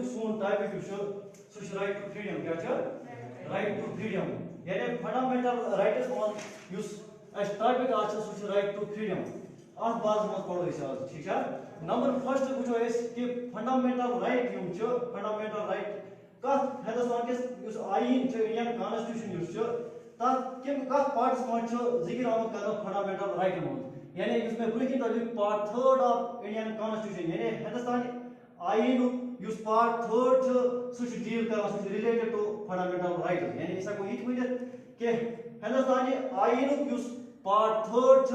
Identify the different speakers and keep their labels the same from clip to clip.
Speaker 1: سون topic سہ right to freedom کیا right to freedom یعنی فنڈامنٹل رائٹس من اس ٹاپک آج سہ رائٹ ٹو فریڈم ات بارس من پڑھو آج ٹھیک ہے نمبر فرسٹ وچو کہ فنڈامنٹل رائٹ فنڈامنٹل رائٹ کت ہندوستان کس آئین انڈین کانسٹیٹیوشن تک کت پارٹس من ذکر آمت کر فنڈامنٹل رائٹ من یعنی اس میں برکن تک پارٹ 3 آف انڈین کانسٹیٹیوشن یعنی ہندوستان آئین اس پارٹ 3 سہ ڈیل کر ریلیٹڈ ٹو فنڈامنٹل رائٹ یعنی اس کو یہ ورنت کہ ہندوستانی آئین اس پارٹ 3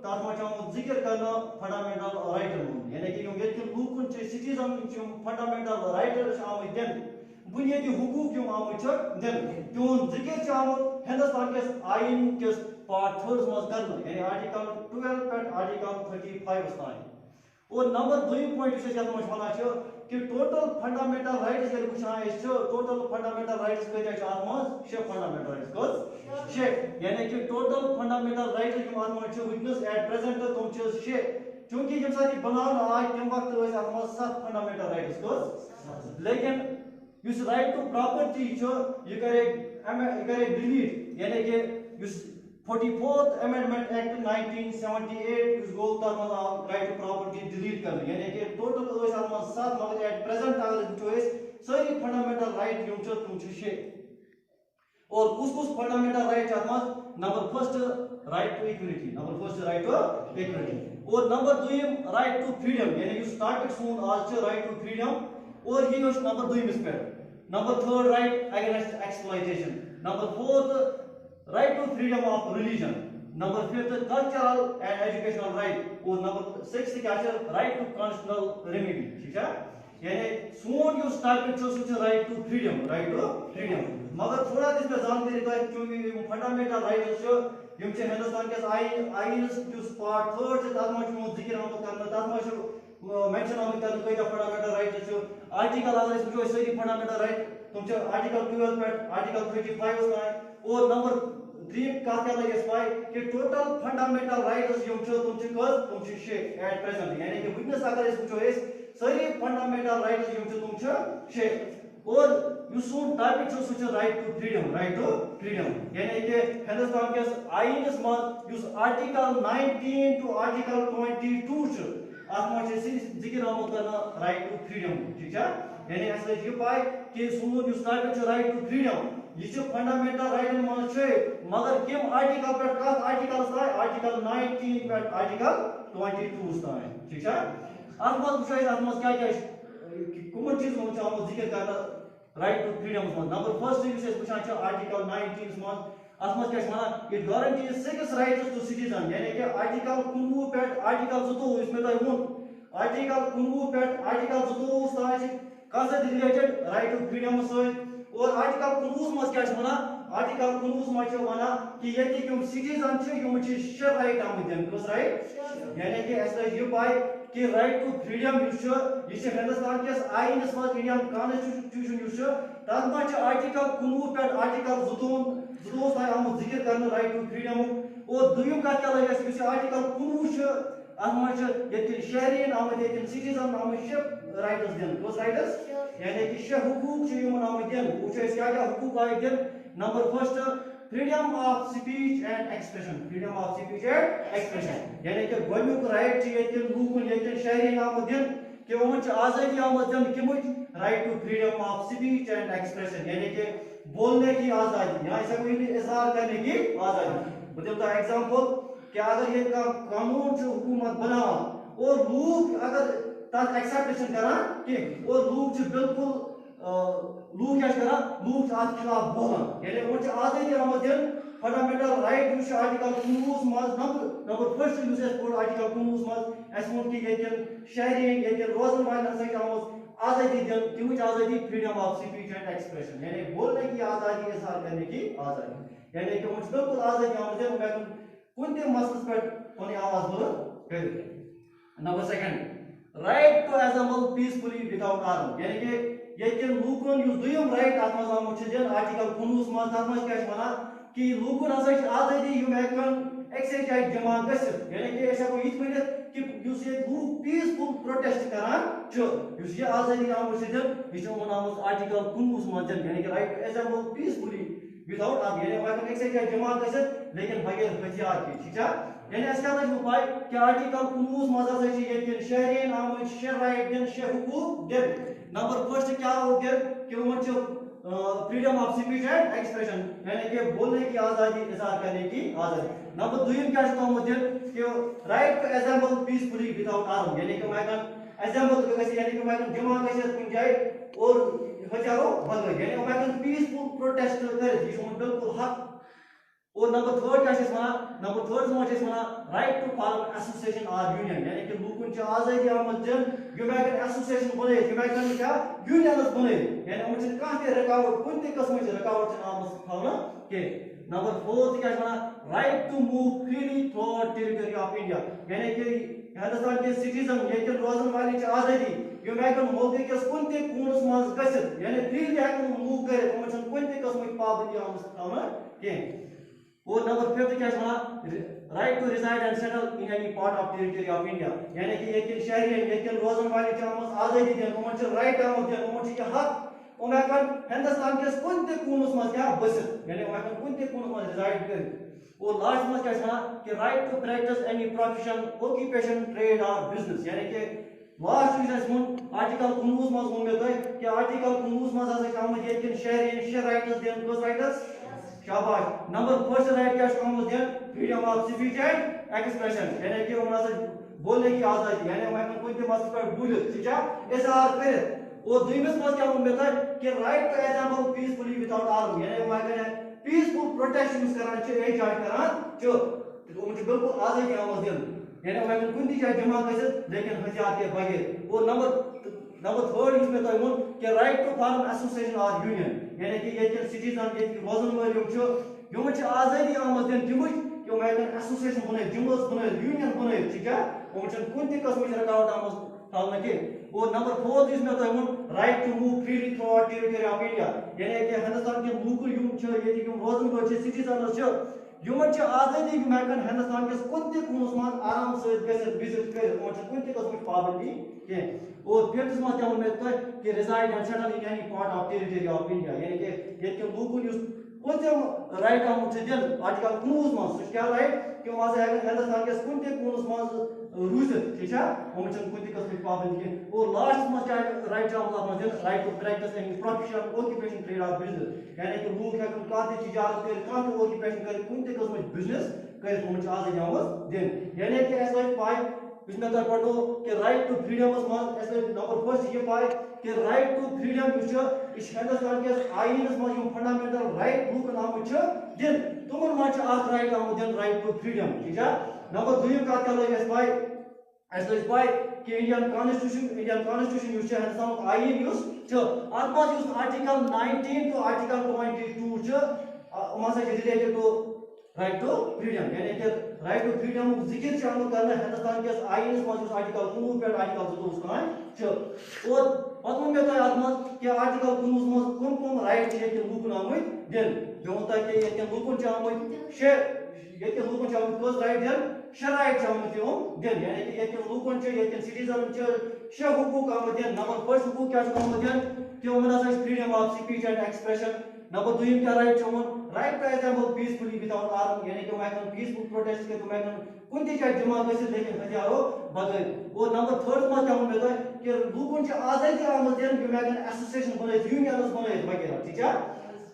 Speaker 1: تر من ذکر کرنا فنڈامنٹل رائٹ من یعنی کہ یہ لوکن سٹیزن فنڈامنٹل رائٹ آمت دن بنیادی حقوق آمت دن تہد ذکر آمت ہندوستان کس آئین کس پارٹ 3 مز کرنا یعنی آرٹیکل 12 پہ آرٹیکل 35 تان اور نمبر دویم پوائنٹ یت من ونان کہ ٹوٹل فنڈامنٹل رائٹس یل وچان ٹوٹل فنڈامنٹل رائٹس کتیا ات من 6 فنڈامنٹل رائٹس 6 یعنی کہ ٹوٹل فنڈامنٹل رائٹس ات من ونکس ایٹ پریزنٹ تم 6 چونکہ یم سات بنانا آئی تم وقت ات من 7 فنڈامنٹل رائٹس لیکن اس رائٹ ٹو پراپرٹی یہ کرے ڈیلیٹ یعنی کہ 44th امینڈمنٹ ایکٹ 1978 گو تر من آو رائٹ ٹو پراپرٹی ڈیلیٹ کرنے یعنی کہ ٹوٹل ات من 7 مگر ایٹ پریزنٹ اگر وچو ساری فنڈامنٹل رائٹ یم تم 6 اور کس فنڈامنٹل رائٹ ات من number first right to equality number first right to equality اور نمبر دویم رائٹ ٹو فریڈم یعنی اس ٹاپک سون آج رائٹ ٹو فریڈم اور یہ نمبر دویمس پہ number third right against exploitation number fourth right to freedom of religion number 5th cultural and educational right اور number 6th کیا ہے right to constitutional remedy ٹھیک ہے یعنی سون جو ٹاپک چھ right to freedom مگر تھوڑا اس پہ جانکاری تو کیونکہ فنڈامنٹل رائٹس چھ یم چھ ہندوستان کے آئین اس پارٹ 3 چھ تات من ذکر آمت کرنا تات من مینشن آمت کرنا کہ فنڈامنٹل رائٹس چھ آرٹیکل اگر اس وچو ساری فنڈامنٹل رائٹ تم چھ آرٹیکل 12 پہ آرٹیکل 35 تان اور نمبر 3 کات کیا لگس پائی کہ ٹوٹل فنڈامنٹل رائٹس یم تم تم 6 ایٹ پریزنٹ یعنی کہ ونکس اگر اس وچو ساری فنڈامنٹل رائٹس یم تم 6 اور یہ سون ٹاپک سہ رائٹ ٹو فریڈم یعنی کہ ہندوستان کس آئینس مز آرٹیکل 19 ٹو آرٹیکل 22 ات من ذکر آمت کرنا رائٹ ٹو فریڈم ٹھیک ہے یعنی اس یہ پائی کہ سون اس ٹاپک رائٹ ٹو فریڈم یہ فنڈامنٹل رائٹن من مگر کم آرٹیکل پہ کت آرٹیکلس تان آرٹیکل 19 پہ آرٹیکل 22 تان ٹھیک ہے ات مز وچو ات مز کیا کمن چیز من آمت ذکر کرنا رائٹ ٹو فریڈم من نمبر فرسٹ یس وچان آرٹیکل 19 من ات مز کیا it guarantees 6 rights to citizen یعنی کہ آرٹیکل 19 پہ آرٹیکل 22 اس میں تہ ون آرٹیکل 19 پہ آرٹیکل 22 تان کس ریلیٹڈ رائٹ ٹو فریڈم ست اور آرٹیکل 19 مز کیا آرٹیکل 19 مز ونان کہ یہ سٹیزن یم 6 رائٹ آمت دن کس رائٹ یعنی کہ اس یہ پائی کہ رائٹ ٹو فریڈم یہ ہندوستان کس آئینس مز انڈین کانسٹیٹیوشن تر من آرٹیکل 19 پہ آرٹیکل 22 تان آمت ذکر کرنا رائٹ ٹو فریڈم اور دویم کت کیا لگس آرٹیکل 19 ات من شہرین آمت یہ سٹیزن آمت 6 رائٹس دن کس رائٹس یعنی کہ 6 حقوق یمن آمت دن وچ کیا حقوق آئی دن number first freedom of speech and expression freedom of speech and expression یعنی کہ گوڈنیک رائٹ یہ لوکن یہ شہری آمد دن کہ وہ آزادی آمد دن کمچ right to freedom of speech and expression یعنی کہ بولنے کی آزادی یہاں اسے کوئی اظہار کرنے کی آزادی بہت بڑا ایگزامپل کہ اگر یہ قانون حکومت بنا اور لوگ اگر تک ایکسپٹیشن کران کہ اور لوگ بالکل لوگ کیا کران لوگ ات خلاف بولان یعنی وہ آزادی آمد دن فنڈامنٹل رائٹ آرٹیکل 19 مز نمبر فرسٹ آرٹیکل 19 مز اس وون کہ یہ شہرین یہ روزن والن ست آمت آزادی دن تمچ آزادی freedom of speech and expression یعنی بولنے کی آزادی اظہار کرنے کی آزادی یعنی کہ وہ بالکل آزادی آمد دن میں کن تہ مسلس پہ پنی آواز بلند کر number second right to assemble peacefully without arm یعنی کہ یہ لوکن اس دویم رائٹ ات مز آمت دن آرٹیکل 19 مز تر مز کیا ونان کہ لوکن ہسا آزادی یم ہیکن ایکسے جائے جمع گژھت یعنی کہ ہیکو یہ ورنت کہ یہ لوک پیسفل پروٹیسٹ کران یہ آزادی آمت دن یہ آمت آرٹیکل 19 مز دن یعنی کہ right to assemble peacefully without arm یعنی ہیکن ایکسے جائے جمع گژھت لیکن بغیر ہتھیار کی ٹھیک ہے یعنی اس کیا لگ پائی کہ آرٹیکل 19 مز ہسا یہ شہرین آمت 6 رائٹ دن 6 حقوق دن نمبر فرسٹ کیا ہو دن کہ وہ freedom of speech and expression یعنی کہ بولنے کی آزادی اظہار کرنے کی آزادی نمبر دویم کیا ہے تو کہ right to assemble peacefully without arm یعنی کہ میں assemble یعنی کہ میں جمع گژھت کن جائے اور ہتھیارو بغیر یعنی میں پیسفل پروٹیسٹ کرت یہ بالکل حق اور نمبر تھرڈ کیا ہے نمبر تھرڈ مجھ right to form association or union یعنی کہ لوکن آزادی آمت دن یم ہیکن ایسوسیشن بنائت یم ہیکن کیا یونینز بنائت یعنی ہم کھانا تہ رکاوٹ کن تہ قسم رکاوٹ آمت تھونا کی نمبر فورتھ کیا right to move freely throughout territory of India یعنی کہ ہندوستان کے سٹیزن یہ روزن والے آزادی یم ہیکن ملک کس کن تہ کونس مز گژھت یعنی فریلی ہیکن موو کرت ہم کن تہ قسم پابندی آمت تھونا کی اور نمبر ففتھ کیا right to reside and settle in any part of territory of India یعنی کہ یہ شہرین یہ روزن والے آمت آزادی دن ان رائٹ آمت دن ان یہ حق ان ہیکن ہندوستان کس کن تہ کونس مز کیا بست یعنی ان ہیکن کن تہ کونس مز ریزائڈ کرت اور لاسٹ مز کیا کہ right to practice any profession occupation trade or business یعنی کہ لاسٹ چیز آرٹیکل 19 مز ون میں کہ آرٹیکل 19 مز آمت یہ شہرین 6 رائٹس دن کس رائٹس شاباش نمبر فرسٹ رائٹ کیا آمت دن freedom of speech and expression یعنی کہ ان بولنے کی آزادی یعنی ہم کن تہ مسئلہ پہ بولت ٹھیک ہے اظہار کرت اور دویمس مز کیا ون کہ right to assemble peacefully without arm یعنی ہم پیسفل پروٹیسٹ یوز کران احتجاج کران بالکل آزادی آمت دن یعنی ہم کن تہ جائے جمع گژھت لیکن ہتھیار کے بغیر اور نمبر تھرڈ اس میں تہ ون کہ right to form association or union یعنی کہ یہ سٹیزن یہ روزن ول یم آزادی آمت دن تمچ کہ ہیکن ایسوسیشن بنائت جملس بنائت یونین بنائت ٹھیک ہے ہم کن تہ قسم رکاوٹ آمت تھاونہ کی اور نمبر فورتھ اس میں تہ ون right to move freely throughout territory of India یعنی کہ ہندوستان کے لوک یم روزن ول سٹیزنز یم آزادی یم ہیکن ہندوستان کس کن تہ کونس مز آرام ست گژھت وزٹ کرت ان کن تہ قسم پابندی کی اور ففتھس مز کیا ون میں کہ reside and settle in any part of territory of India یعنی کہ یہ لوکن پوتم رائٹ آمت دن آرٹیکل 19 مز سہ کیا رائٹ کہ ہم ہندوستان کس کن تہ کونس مز روزت ٹھیک ہے ہم کن تہ قسم پابندی کی اور لاسٹ مز کیا رائٹ آمت دن right to practice any profession occupation trade of business یعنی کہ لوگ ہیکن کانٛہہ تہ تجارت کرت کانٛہہ تہ آکیوپیشن کرت کن تہ قسم بزنس کرت ہم آزادی آمت دن یعنی کہ اس لگ پائی اس میں تر پڑھو کہ رائٹ ٹو فریڈم مز اس نمبر فرسٹ یہ پائی کہ رائٹ ٹو فریڈم یہ ہندوستان کے آئینس مز فنڈامنٹل رائٹ لوکن آمت دن تمن مز رائٹ آمت دن رائٹ ٹو فریڈم ٹھیک ہے نمبر دویم کت کیا لگ اس پائی اس لگ پائی کہ انڈین کانسٹیٹیوشن اس ہندوستان آئین ات مز آرٹیکل 19 تو آرٹیکل 22 ہسا related to right to freedom یعنی کہ رائٹ ٹو فریڈم ذکر آمت کرنا ہندوستان کس آئینس مز آرٹیکل 19 پہ آرٹیکل 22 تان اور پتہ ون میں تہ ات مز کہ آرٹیکل 19 مز کم کم رائٹ یہ لوکن آمت دن بیون تہ کہ یہ لوکن آمت 6 یہ لوکن آمت کس رائٹ دن 6 رائٹ آمت دن یعنی کہ یہ لوکن یہ سٹیزن 6 حقوق آمت دن نمبر فرسٹ حقوق کیا آمت دن کہ ہسا freedom of speech and expression number دویم کیا right right to assemble peacefully without arm یعنی کہ ہم پیسفل پروٹیسٹ کرت ہم کن تہ جائے جمع گژھت لیکن ہتھیارو بغیر اور نمبر تھرڈ مز کیا ون میں کہ لوکن آزادی آمت دن یم ہیکن ایسوسیشن بنائت یونینز بنائت وغیرہ ٹھیک ہے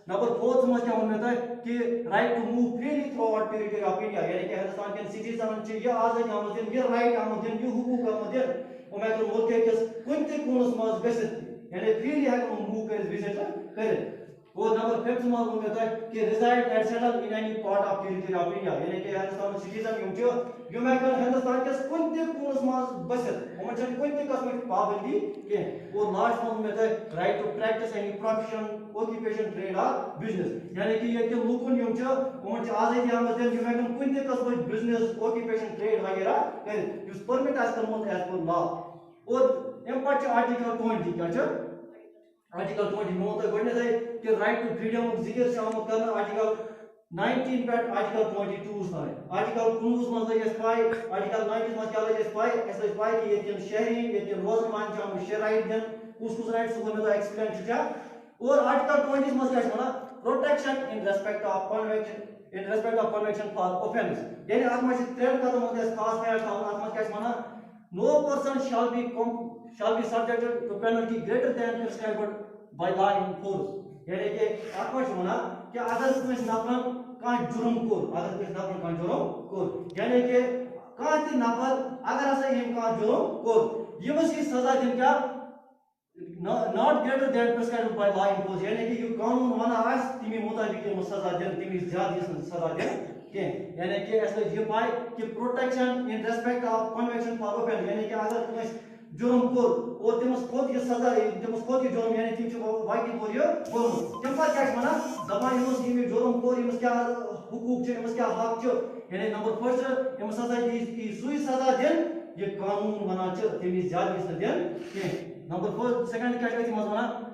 Speaker 1: نمبر فورتھ مز کیا ون میں کہ right to move freely throughout territory of India یعنی کہ ہندوستان کے سٹیزن یہ آزادی آمت دن یہ رائٹ آمت دن یہ حقوق آمت دن ہم ہیکن ملک کس کن تہ کونس مز گژھت یعنی فریلی ہیکن موو کرت وزٹ کرت اور نمبر ففتھ مز ون میں کہ reside and settle in any part of territory of India یعنی کہ ہندوستان سٹیزن یم ہیکن ہندوستان کس کن تہ کونس مز بست ہم کن تہ قسم پابندی کی اور لاسٹ مز میں right to practice any profession occupation trade of business یعنی کہ یہ لوکن ہم آزادی آمت دن یم ہیکن کن تہ قسم بزنس آکیوپیشن ٹریڈ وغیرہ کرت اس پرمٹ آس کرمت ایز پر لا اور ام پتہ آرٹیکل 20 کیا آرٹیکل 20 میں ہوتا ہے کہ رائٹ ٹو فریڈم ذکر سے آمد کرنا آرٹیکل 19 پہ آرٹیکل 22 تھا آرٹیکل 19 مز لگی پائی آرٹیکل 19 مز کیا لگی پائی اس لگی پائی کہ یہ شہری یہ روزن مان چاہم شے رائٹ دن کس رائٹ سو میں ایکسپلین چھا اور آرٹیکل 20 مز کیا چھنا protection in respect of conviction for offence یعنی ات مز ترین قدم ہوتے ہیں خاص خیال تھاون ات مز کیا چھنا no person shall be subjected to penalty greater than prescribed by law in force یعنی کہ ات مز ونا کہ اگر کس نفر کان جرم کور اگر کس نفر کان جرم کور یعنی کہ کان تہ نفر اگر ہسا یم کان جرم کور یمس کی سزا دن کیا not greater than prescribed by law in force یعنی کہ یہ قانون ونا آس تمی مطابق یم سزا دن تمی زیادہ سزا دن یعنی کہ اس یہ پائے کہ protection in respect of conviction for offence یعنی کہ اگر کس جرم کور اور تمس خود یہ سزا تمس خود یہ جرم یعنی تم واقعی کور یہ کورمت تم پتہ کیا ونان دپان یمس یہ جرم کور یمس کیا حقوق چھ یمس کیا حق چھ یعنی نمبر فرسٹ یمس ہسا دی سوئی سزا دن یہ قانون ونان چھ تمی زیادہ گژھِ نہٕ دین کینٛہہ نمبر فور سیکنڈ کیا چھ اتھ منٛز ونان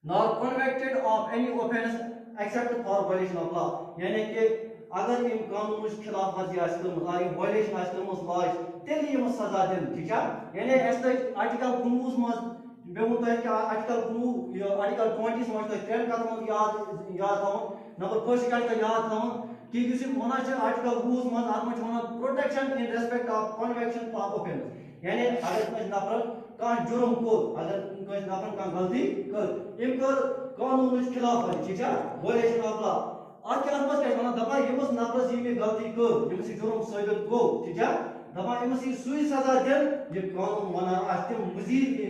Speaker 1: nor convicted of any offense except for violation of law یعنی کہ اگر یم قانون خلاف ورزی آس کرمز اگر وائلیشن آس کرمز لا تیل یم سزا دن ٹھیک ہے یعنی اس آرٹیکل 19 مز بے ون تہ کہ آرٹیکل 19 آرٹیکل 20 مز تہ ترین قدم یاد تھاون نمبر فرسٹ کیا یاد تھاون کہ یس ونان چھ آرٹیکل 20 مز ات مز ونان protection in respect of conviction for offence یعنی اگر کس نفر کان جرم کور اگر کس نفر کان غلطی کر یم کر قانون خلاف ورزی ٹھیک ہے وائلیشن آف لا آج کیا ہم کیا ونان دپان یمس نفرس یہ غلطی کر یمس جرم ثابت گو ٹھیک ہے دپان یمس یہ سوئی سزا دن یہ قانون ونان آس تم مزید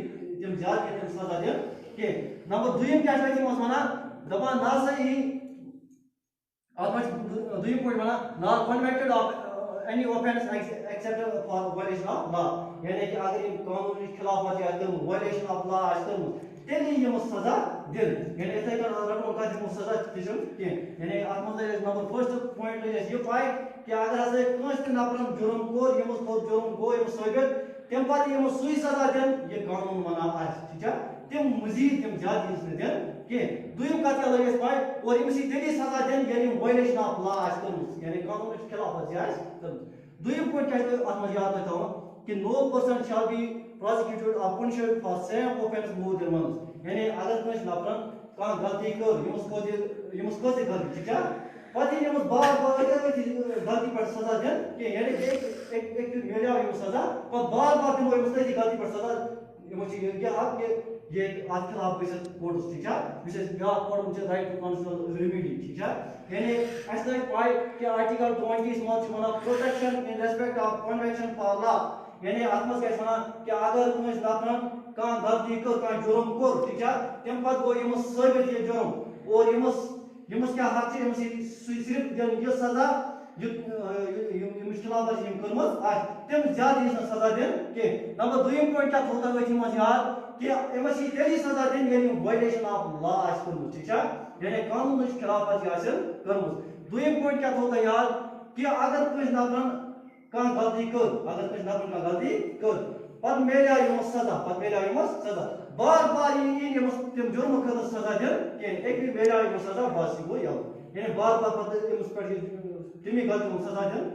Speaker 1: تم زیادہ تم سزا دن کہ نمبر دویم کیا چھ تم ونان دپان نا سا یہ ات مز دویم پوائنٹ ونان نا کنویکٹڈ of any offense except for violation of law یعنی کہ اگر یہ قانون خلاف ورزی آس کرمز violation of law آس کرمز تیلی یمس سزا دن یعنی اتھے کن رٹو کا دمو سزا تجم یعنی ات مز نمبر فرسٹ پوائنٹ یہ پائی کہ اگر ہسا کانس نفرن جرم کور یمس خود جرم گو یمس ثابت تم پتہ یمس سوئی سزا دن یہ قانون ونان آس ٹھیک ہے تم مزید تم زیادہ یس دن کہ دویم کت کیا لگس پائی اور یمس تیلی سزا دن یعنی وائلیشن آف لا آس کرمز یعنی قانون خلاف ورزی آس کرمز دویم پوائنٹ کیا ات مز یاد تھاون کہ no person shall be prosecuted or punished for same offense more than once یعنی اگر کس نفرن کان غلطی کر یمس کھوت غلطی ٹھیک ہے پتہ یمس بار بار غلطی پر سزا دن کہ یعنی ایک ملیا یم سزا پتہ بار بار دمو یمس تھی غلطی پر سزا یمس یہ حق کہ یہ ات خلاف گژھِ کورٹس ٹھیک ہے یس بیا پڑھن چھ رائٹ ٹو کانسٹیٹیوشنل ریمیڈی ٹھیک ہے یعنی اس لائے پائی کہ آرٹیکل 20 مز ونان protection in respect of conviction for law یعنی ات مز کیا ونان کہ اگر کس نفرن کان غلطی کر کان جرم کور ٹھیک ہے تم پتہ گو یمس ثابت یہ جرم اور یمس کیا حق چھ یمس صرف دن یہ سزا یمس خلاف ورزی یم کرمز آس تم زیادہ یس سزا دن کہ نمبر دویم پوائنٹ کیا تھوتا اتھ مز یاد کہ یمس یہ تیلی سزا دن یعنی وائلیشن آف لا آس کرمز ٹھیک ہے یعنی قانون خلاف ورزی آس کرمز دویم پوائنٹ کیا تھوتا یاد کہ اگر کس نفرن کان غلطی کر اگر کس نفرن کان غلطی کر پتہ میلیا یمس سزا بار بار یہ یمس تم جرم خاطر سزا دن کہ ایک بھی میلیا یمس سزا باسی گو یل یعنی بار بار پتہ یمس پر تمی غلطی سزا دن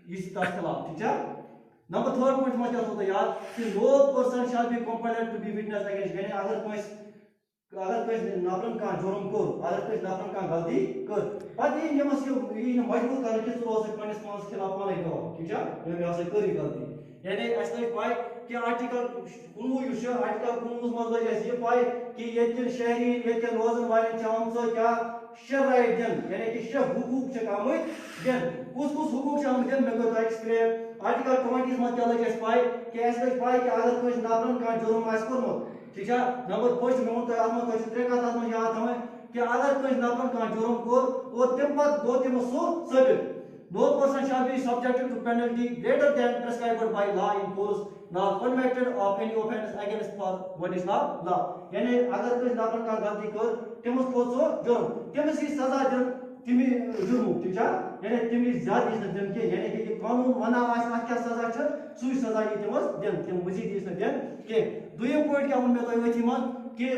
Speaker 1: یہ تس خلاف ٹھیک ہے نمبر تھرڈ پوائنٹ مجھ کیا ہوتا یاد کہ no person shall be compelled to be witness against یعنی اگر کس نفرن کان جرم کور اگر کس نفرن کان غلطی کر پتہ یمس یہ مجبور کرنے کہ ژٕ پنس پانس خلاف پانے گواہ ٹھیک ہے یہ ہسا کری غلطی یعنی اس لگی پائی کہ آرٹیکل 19 آرٹیکل 19 مز لگ اس یہ پائی کہ یتن شہری یتن روزن والن چھ کیا شے رائٹ دن یعنی کہ شے حقوق چھ آمت دن کس حقوق چھ آمت دن میں کر ایکسپلین آرٹیکل 20 مز کیا لگ اس پائی کہ اس لگی پائی کہ اگر کس نفرن کان جرم آس کورمت ٹھیک ہے نمبر فرسٹ میں ونتا ات مز ترے کتھ مز یاد تھاون کہ اگر کس نفرن کان جرم کور اور تم پتہ گو تم سو ثابت no person shall be subjected to penalty greater than prescribed by law in force nor convicted of any offense against for what is law یعنی اگر کس نفر کا غلطی کر تمس کھوت سو جرم تمس یہ سزا دن تمی جرم ٹھیک ہے یعنی تمی زیادہ اس دن کہ یعنی کہ یہ قانون ونا آس ات کیا سزا چھ سوئی سزا یہ تمس دن تم مزید اس دن کہ دویم پوائنٹ کیا ون میں تو وتی من کہ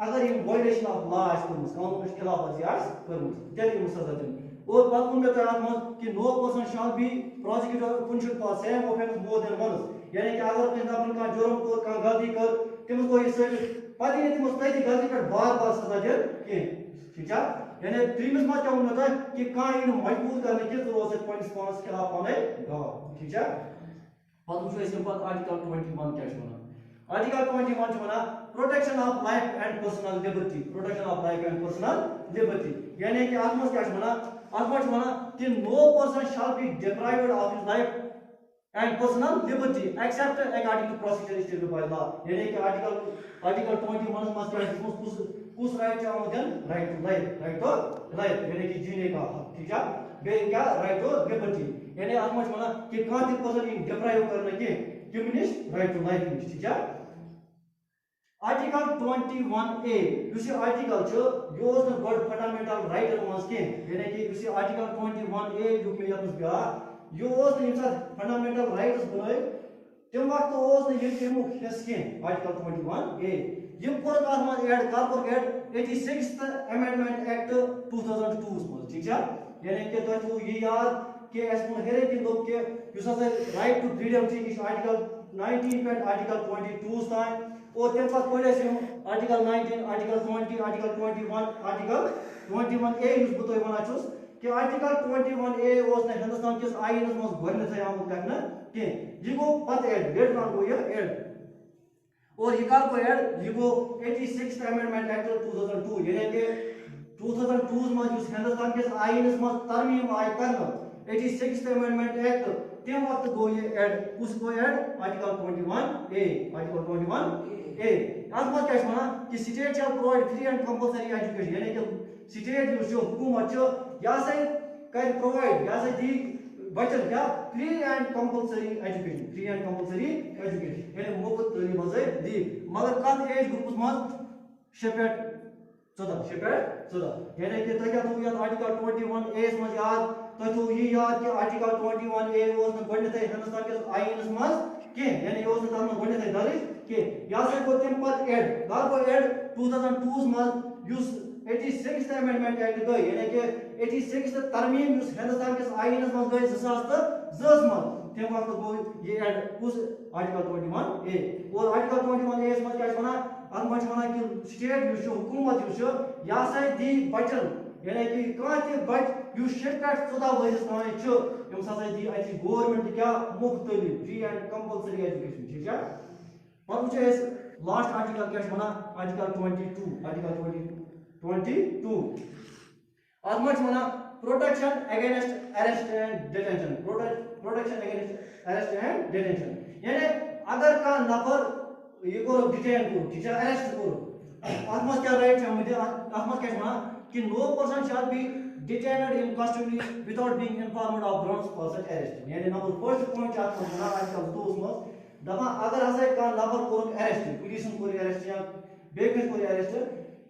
Speaker 1: اگر یہ وائلیشن آف لا آس کرمز قانون خلاف ورزی آس کرمز تیل یہ سزا دن اور پتہ وون مے تۄہہِ اتھ منٛز کہ no person shall be prosecuted punished for same offence more than once یعنی کہ اگر کٲنٛسہِ نفرن کانٛہہ جرم کوٚر کانٛہہ غلطی کٔر تٔمِس گوٚو یہِ ثٲبت پتہٕ یی نہٕ تٔمِس تٔتھی غلطی پٮ۪ٹھ بار بار سزا دِنہٕ کینٛہہ ٹھیٖک چھا یعنی ترٛیٚیمِس منٛز کیٛاہ ووٚن مےٚ تۄہہِ کہ کانٛہہ یی نہٕ مجبوٗر کرنہٕ کہِ ژٕ روز پننِس پانس خلاف پانے گواہ ٹھیٖک چھا پتہٕ وٕچھو أسۍ پتہٕ آرٹیکل 21 کیٛاہ چھُ وَنان آرٹیکل 21 چھُ وَنان protection of life and personal Liberty protection of life and personal Liberty یعنی کہ اتھ منٛز کیٛاہ چھُ وَنان اتھ منٛز چھُ وَنان کہ no person shall be deprived of his life and personal liberty except according to procedure established by law یعنی کہ article 21 منٛز کیٛاہ چھُ کُس رائٹ چھُ آمُت دِنہٕ رائٹ ٹو لائف یعنی کہ جینے کا حق ٹھیک ہے بیٚیہِ کیٛاہ رائٹ ٹو لبرٹی یعنی اتھ منٛز چھُ وَنان کہ کانٛہہ تہِ پرسن یی ڈیپرایو کرنہٕ کینٛہہ کمہِ نِش رائٹ ٹو لائف نِش ٹھیک ہے آرٹیکل 21A یُس یہِ آرٹیکل چھُ یہِ اوس نہٕ گۄڈٕ فنڈامنٹل رائٹن منٛز کینٛہہ یعنی کہ یُس یہِ آرٹیکل 21A لیوٗکھ مےٚ یتھ منٛز بیٛاکھ یہ اوس نہٕ ییٚمہِ ساتہٕ فنڈامنٹل رائٹس بنٲے تمہِ وقتہٕ اوس نہٕ یہِ امیُک حصہٕ کینٛہہ آرٹیکل 21A یِم کوٚرُکھ اتھ منٛز ایڈ کر کوٚرُکھ ایڈ 86th امینڈمنٹ ایکٹ 2002 ہس منٛز ٹھیک چھا یعنی کہ تۄہہِ تھوٚوٕ یہِ یاد کہ اَسہِ ووٚن ہیرے تہِ دوٚپ کہ یُس ہسا رائٹ ٹو فریڈم چھُ یہِ چھُ آرٹیکل 19 پٮ۪ٹھ آرٹیکل 22 تام اور تمہِ پتہٕ پٔرۍ اَسہِ یِم article 19 article 20 article 21 article 21A یُس بہٕ تۄہہِ وَنان چھُس کہ آرٹیکل 21A اوس نہٕ ہندوستان کِس آئینس منٛز گۄڈنیتھٕے آمُت کرنہٕ کینٛہہ یہِ گوٚو پتہٕ ایڈ لیٹر آن گوٚو یہِ ایڈ اور یہِ کر گوٚو ایڈ یہِ گوٚو 86th امینڈمنٹ ایکٹ 2002 یعنی کہ 2002 منٛز یُس ہندوستان کِس آئینس منٛز ترمیٖم آیہِ کرنہٕ 86th امینڈمنٹ ایکٹ تمہِ وقتہٕ گوٚو یہِ ایڈ کُس گوٚو add article 21A article 21A اتھ منٛز کیٛاہ چھُ وَنان کہ سٹیٹ شال provide free and compulsory education یعنی کہ سٹیٹ یُس چھُ حکوٗمت چھُ یہِ ہسا کر پرووایڈ یہِ ہسا دی بچن کیا فری اینڈ کمپلسری ایجوکیشن یعنی مفت تعلیم ہسا دی مگر کتھ ایج گروپس منٛز 6 پٮ۪ٹھ 14 یعنی کہ تۄہہِ کیٛاہ تھوٚوٕ یتھ آرٹیکل 21A یس منٛز یاد تۄہہِ تھوٚوٕ یہِ یاد کہ آرٹیکل 21A اوس نہٕ گۄڈنیتھٕے ہندوستان کِس آئینس منٛز کینٛہہ یعنی یہِ اوس نہٕ تتھ منٛز گۄڈنیتھٕے درٕج کینٛہہ یہِ ہسا گوٚو تمہِ پتہٕ ایڈ کر گوٚو ایڈ 2002 منٛز یُس 86th امینڈمنٹ ایکٹ گٔے یعنی کہ 86th ترمیٖم یُس ہندوستان کِس آئینس منٛز گٔے 2002 منٛز تمہِ وقتہٕ گوٚو یہِ ایڈ کُس آرٹیکل 21A اور آرٹیکل 21A یس منٛز کیٛاہ چھُ وَنان اتھ منٛز چھُ وَنان کہ سٹیٹ یُس چھُ حکوٗمت یُس چھُ یہِ ہسا دی بچن یعنی کہ کانٛہہ تہِ بچہِ یُس 6 پٮ۪ٹھ 14 ؤرِس تانۍ چھُ أمِس ہسا دی اَتہِ گورمنٹ کیٛاہ مفت تعلیٖم فری اینڈ کمپلسری ایجوکیشن ٹھیٖک چھا پتہٕ وٕچھو أسۍ لاسٹ آرٹیکل کیٛاہ چھُ وَنان آرٹیکل 22 آرٹیکل 22 اتھ منٛز چھُ وَنان protection against arrest and detention protection against arrest and detention یعنی اگر کانٛہہ نفر یہ کوٚرُکھ ڈِٹین کوٚرُکھ ٹھیٖک چھا ارسٹ کوٚرُکھ اتھ منٛز کیٛاہ رائٹ چھُ آمٕتۍ اتھ منٛز کیٛاہ چھُ وَنان کہ no person shall be detained in custody without being informed of grounds for such arrest یعنی نمبر فرسٹ پوائنٹ چھُ اتھ منٛز وَنان آرٹیکل 2 منٛز دپان اگر ہسا کانٛہہ نفر کوٚرُکھ ارسٹ پُلیٖسن کوٚر ارسٹ یا بیٚیہِ کٲنٛسہِ کوٚر ارسٹ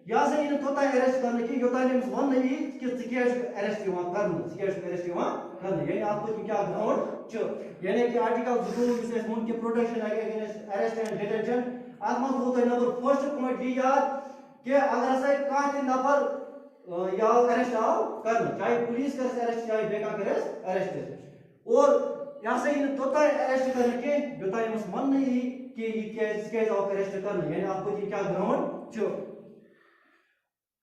Speaker 1: یہِ ہسا یی نہٕ توٚتانۍ ارسٹ کرنہٕ کینٛہہ یوٚتانۍ أمِس وننہٕ یی کہ ژٕ کیٛازِ چھُکھ ارسٹ یِوان کرنہٕ یعنی اتھ پٔتۍ کِنۍ کیٛاہ گراوُنڈ چھُ یعنی کہ آرٹیکل 2 یُس اَسہِ ووٚن کہ protection against arrest and detention اتھ منٛز تھوٚو تۄہہِ نمبر فرسٹ پوائنٹ یہِ یاد کہ اگر ہسا کانٛہہ تہِ نفر یہ آو ارسٹ آو کرنہٕ چاہے پولیس کرس ارسٹ چاہے بیٚیہِ کانٛہہ کرس ارسٹ اور یہ ہسا یی نہٕ توٚتانۍ ارسٹ کرنہٕ کینٛہہ یوٚتانۍ أمِس وننہٕ یی کہ یہِ کیٛازِ آوُکھ ارسٹ کرنہٕ یعنی اتھ پٔتۍ کِنۍ کیٛاہ گراوُنڈ چھُ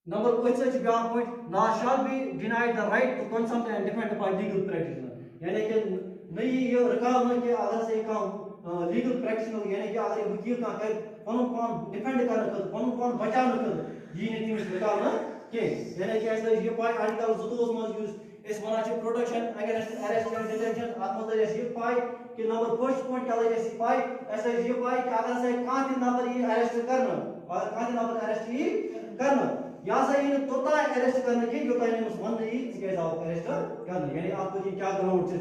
Speaker 1: نمبر 5 سۭتۍ چھُ بیٛاکھ پوائنٹ لا shall be denied the right to consult and defend by legal practitioner یعنی کہ نہ یی یہِ رُکاونہٕ کہ اگر ہسا کانٛہہ لیگل پریکٹیشنر یعنی کہ اگر یہِ ؤکیٖل کانٛہہ کرِ پنُن پان ڈِفینڈ کرنہٕ خٲطرٕ پنُن پان بچاونہٕ خٲطرٕ یی نہٕ تٔمِس رُکاونہٕ کینٛہہ یعنی کہ اَسہِ لٔج یہِ پاے آرٹیکل 22 منٛز یُس أسۍ وَنان چھِ protection against arrest and detention اتھ منٛز لٔج اَسہِ یہِ پاے کہ نمبر فرسٹ پوائنٹ کیٛاہ لٔج اَسہِ یہِ پاے اَسہِ لٔج یہِ پاے کہ اگر ہسا کانٛہہ تہِ نفر یی ارسٹ کرنہٕ اگر کانٛہہ تہِ نفر ارسٹ یی کرنہٕ یہِ ہسا یی نہٕ توٚتانۍ ارسٹ کرنہٕ کینٛہہ یوٚتانۍ أمِس وننہٕ یی ژٕ کیٛازِ آوُکھ ارسٹ کرنہٕ یعنی اتھ پٔتۍ کِنۍ کیٛاہ گراوُنڈ چھُ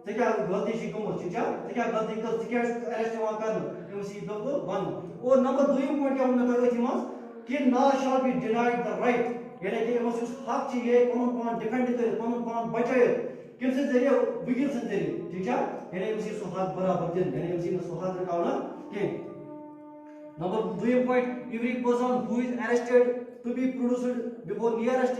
Speaker 1: ژےٚ کیٛاہ غلطی چھِ گٔمٕژ ٹھیٖک چھا ژےٚ کیٛاہ غلطی کٔر ژٕ کیٛازِ چھُکھ ارسٹ یِوان کرنہٕ أمِس یی بِلکُل وننہٕ اور نمبر 2 پوائنٹ کیٛاہ ووٚن مےٚ تۄہہِ أتھی منٛز کہ نا شال بی ڈِنایڈ د رائٹ یعنی کہ أمِس یُس حق چھُ یہِ پنُن پان ڈِفینڈ کٔرِتھ پنُن پان بچٲیِتھ کٔمۍ سٕنٛدِ ذٔریعہٕ ؤکیٖل سٕنٛدِ ذٔریعہٕ ٹھیٖک چھا یعنی أمِس یی سُہ حق برابر دِنہٕ یعنی أمِس یی نہٕ سُہ حق رُکاونہٕ کینٛہہ Number 2 point, every person who is arrested to be produced before nearest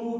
Speaker 1: 2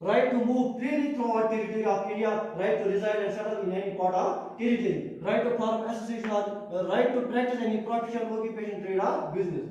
Speaker 1: right to move freely throughout territory of India, right to reside and settle in any part of territory, right to form association or right to practice any profession, occupation, trade or business.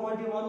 Speaker 1: 21